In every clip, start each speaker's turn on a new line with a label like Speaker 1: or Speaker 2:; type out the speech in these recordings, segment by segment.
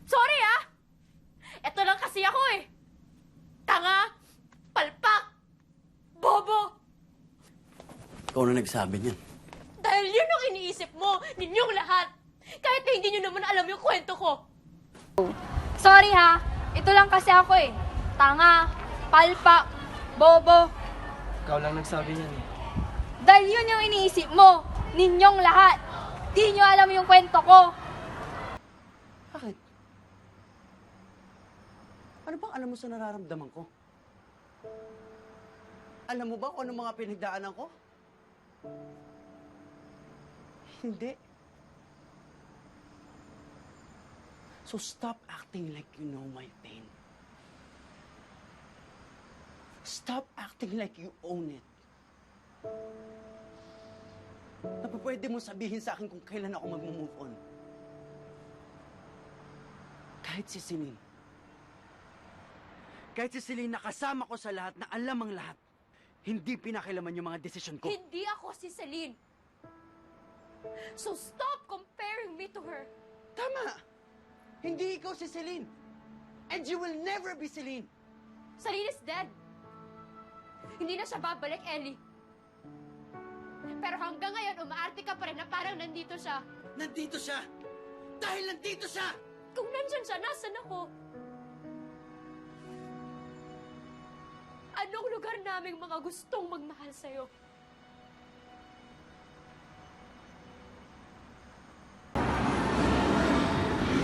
Speaker 1: Sorry ah! Ito lang kasi ako eh. Tanga, palpak, bobo.
Speaker 2: Ikaw na nagsabi niyan.
Speaker 1: Dahil yun ang iniisip mo, ninyong lahat. Kahit na hindi nyo naman alam yung kwento ko.
Speaker 3: Sorry ha, ito lang kasi ako eh. Tanga, palpak, bobo.
Speaker 4: Ikaw lang nagsabi niyan eh.
Speaker 3: Dahil yun yung iniisip mo, ninyong lahat. Di nyo alam yung kwento ko.
Speaker 2: Bakit? Ano bang alam mo sa nararamdaman ko? Alam mo ba kung anong mga pinagdaanan ko? Hindi. So stop acting like you know my pain. Stop acting like you own it. Pwede mo sabihin sa akin kung kailan ako mag-move on. Kahit si Celine. Kahit si Celine nakasama ko sa lahat, na alam ang lahat, hindi pinakilaman yung mga desisyon ko.
Speaker 1: Hindi ako si Celine. So stop comparing me to her.
Speaker 2: Tama! Hindi ikaw si Celine. And you will never be Celine.
Speaker 1: Celine is dead. Hindi na siya babalik, Ellie. Pero hanggang ngayon, umaarte ka pa rin na parang nandito siya.
Speaker 2: Nandito siya! Dahil nandito siya!
Speaker 1: Kung nandyan siya, nasan ako? Anong lugar naming mga gustong magmahal sa'yo?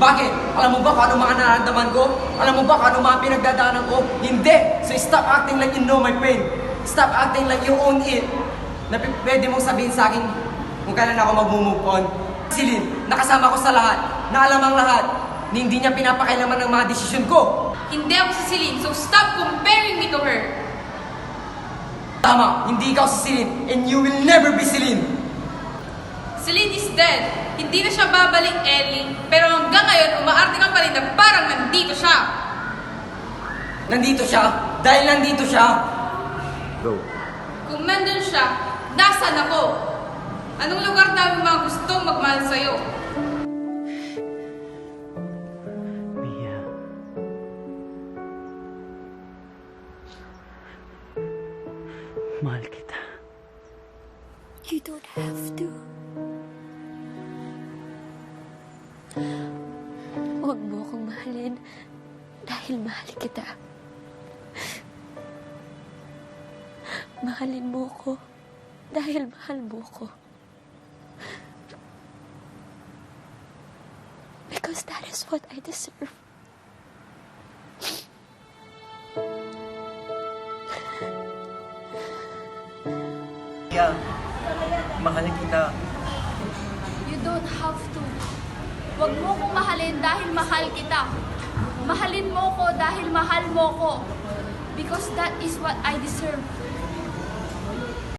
Speaker 4: Bakit? Alam mo ba kung ano mga nararamdaman ko? Alam mo ba kung ano mga pinagdadaanan ko? Hindi! So stop acting like you know my pain. Stop acting like you own it. Na pwede mong sabihin sa akin kung kailan ako mag-move on. Celine, nakasama ko sa lahat, na alam ang lahat, na hindi niya pinapakailaman ng mga desisyon ko.
Speaker 5: Hindi ako si Celine, so stop comparing me to her.
Speaker 4: Tama, hindi ikaw si Celine, and you will never be Celine.
Speaker 5: Celine is dead. Hindi na siya babalik, Ellie. Pero hanggang ngayon, umaarte ka pa rin na parang nandito siya.
Speaker 4: Nandito siya, dahil nandito siya.
Speaker 2: Go.
Speaker 5: Kung nandun siya, nasaan ako? Anong lugar namin mga gustong magmahal sa'yo?
Speaker 2: Mia. Mahal kita.
Speaker 1: You don't have to. Huwag mo akong mahalin dahil mahal kita. Mahalin mo ko dahil mahal mo ko. Because that is what I deserve.
Speaker 4: Mia, mahal kita.
Speaker 3: You don't have to. Huwag mo kong mahalin dahil mahal kita. Mahalin mo ko dahil mahal mo ko. Because that is what I deserve.